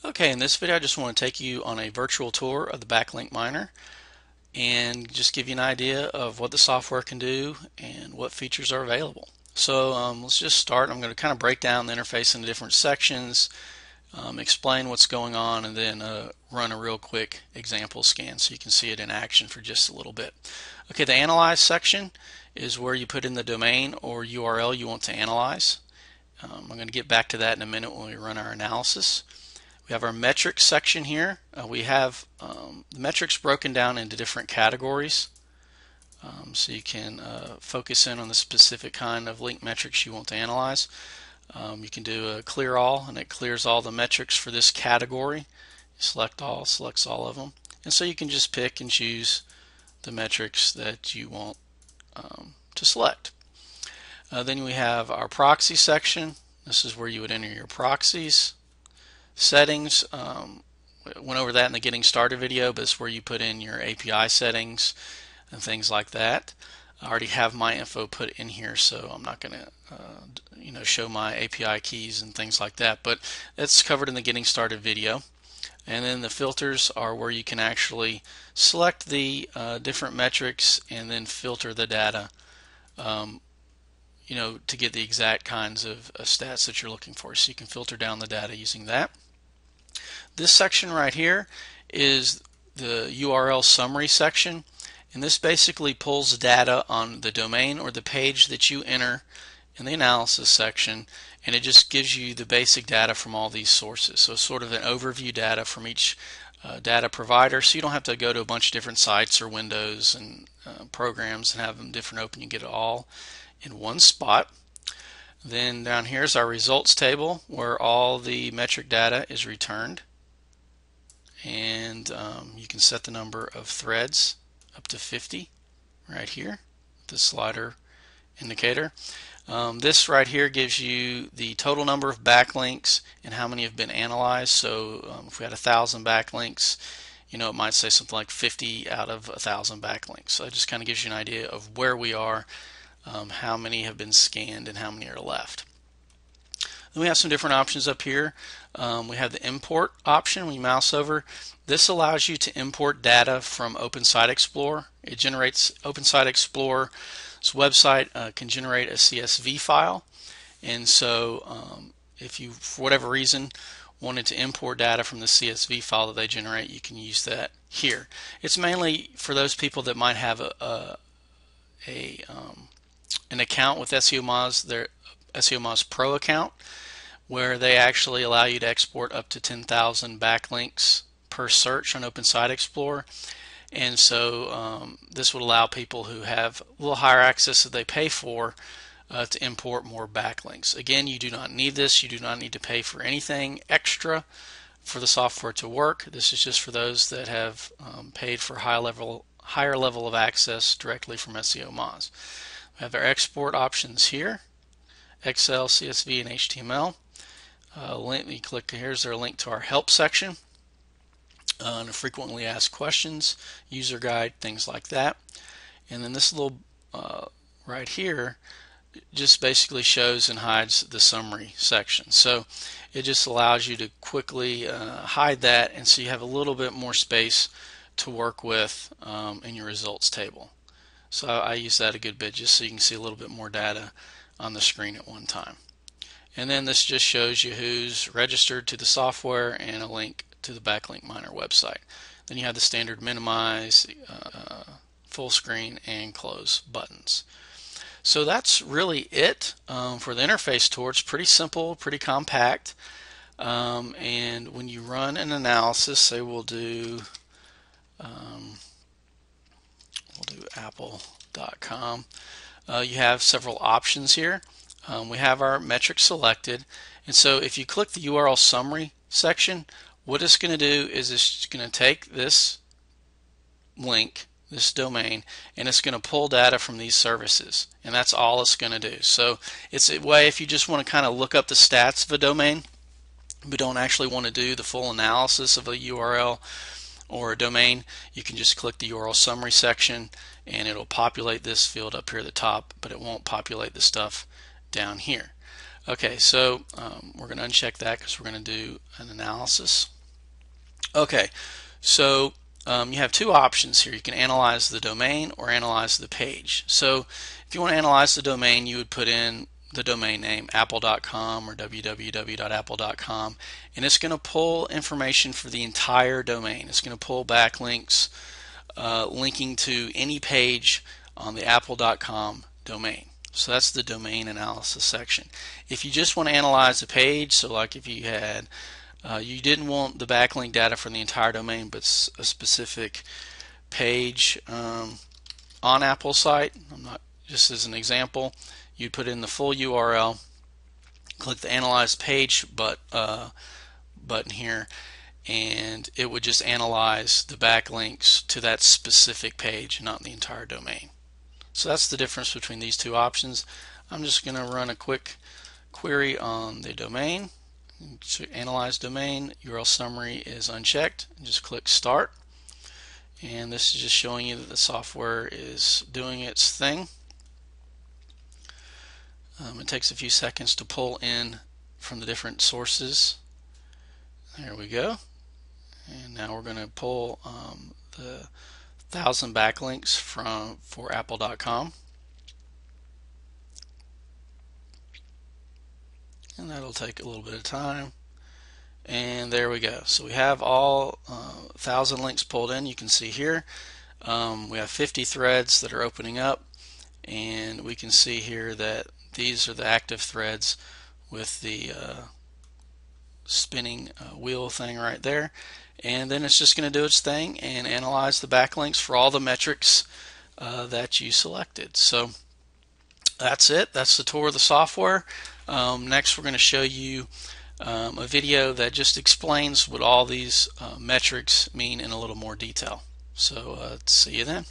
Okay, in this video I just want to take you on a virtual tour of the Backlink miner and just give you an idea of what the software can do and what features are available. So let's just start. I'm going to kind of break down the interface into different sections, explain what's going on, and then run a real quick example scan so you can see it in action for just a little bit. Okay, the Analyze section is where you put in the domain or URL you want to analyze. I'm going to get back to that in a minute when we run our analysis. We have our metrics section here. We have the metrics broken down into different categories. So you can focus in on the specific kind of link metrics you want to analyze. You can do a clear all, and it clears all the metrics for this category. Select all, selects all of them. And so you can just pick and choose the metrics that you want to select. Then we have our proxy section. This is where you would enter your proxies. Settings, went over that in the getting started video, but it's where you put in your API settings and things like that. I already have my info put in here, so I'm not going to show my API keys and things like that, but it's covered in the getting started video. And then the filters are where you can actually select the different metrics and then filter the data to get the exact kinds of stats that you're looking for. So you can filter down the data using that. This section right here is the URL summary section, and this basically pulls data on the domain or the page that you enter in the analysis section, and it just gives you the basic data from all these sources. So it's sort of an overview data from each data provider, so you don't have to go to a bunch of different sites or windows and programs and have them different open. You get it all in one spot. Then down here is our results table where all the metric data is returned, and you can set the number of threads up to 50 right here, the slider indicator. This right here gives you the total number of backlinks and how many have been analyzed. So if we had 1,000 backlinks, it might say something like 50 out of 1,000 backlinks. So it just kind of gives you an idea of where we are, how many have been scanned, and how many are left. Then we have some different options up here. We have the import option. When you mouse over, this allows you to import data from Open Site Explorer. It generates Open Site Explorer's website can generate a CSV file, and so if you, for whatever reason, wanted to import data from the CSV file that they generate, you can use that here. It's mainly for those people that might have an account with SEOMoz, their SEOMoz Pro account, where they actually allow you to export up to 10,000 backlinks per search on Open Site Explorer. And so this would allow people who have a little higher access that they pay for to import more backlinks. Again, you do not need this. You do not need to pay for anything extra for the software to work. This is just for those that have paid for higher level of access directly from SEOMoz. We have our export options here: Excel, CSV, and HTML. Let me click. Here's their link to our help section, and frequently asked questions, user guide, things like that. And then this little right here just basically shows and hides the summary section. So it just allows you to quickly hide that, and so you have a little bit more space to work with in your results table. So I use that a good bit just so you can see a little bit more data on the screen at one time. And then this just shows you who's registered to the software and a link to the Backlink Miner website. Then you have the standard minimize, full screen, and close buttons. So that's really it for the interface tour. It's pretty simple, pretty compact. And when you run an analysis, say we'll do apple.com, you have several options here. We have our metrics selected, and so if you click the URL summary section, what it's going to do is it's going to take this link, this domain, and it's going to pull data from these services, and that's all it's going to do. So it's a way, if you just want to kind of look up the stats of a domain but don't actually want to do the full analysis of a URL or a domain, you can just click the URL summary section and it'll populate this field up here at the top, but it won't populate the stuff down here. Okay, so we're going to uncheck that because we're going to do an analysis. Okay, so you have two options here. You can analyze the domain or analyze the page. So if you want to analyze the domain, you would put in the domain name apple.com or www.apple.com, and it's going to pull information for the entire domain. It's going to pull backlinks linking to any page on the apple.com domain. So that's the domain analysis section. If you just want to analyze a page, so like if you had you didn't want the backlink data for the entire domain, but a specific page on Apple's site, just as an example, you'd put in the full URL, click the Analyze Page button here, and it would just analyze the backlinks to that specific page, not the entire domain. So that's the difference between these two options. I'm just going to run a quick query on the domain. So analyze domain, URL summary is unchecked. Just click Start. And this is just showing you that the software is doing its thing. It takes a few seconds to pull in from the different sources. There we go. And now we're going to pull the 1,000 backlinks for apple.com. And that'll take a little bit of time. And there we go. So we have all 1,000 links pulled in. You can see here we have 50 threads that are opening up, and we can see here that these are the active threads with the spinning wheel thing right there. And then it's just going to do its thing and analyze the backlinks for all the metrics that you selected. So that's it. That's the tour of the software. Next, we're going to show you a video that just explains what all these metrics mean in a little more detail. So see you then.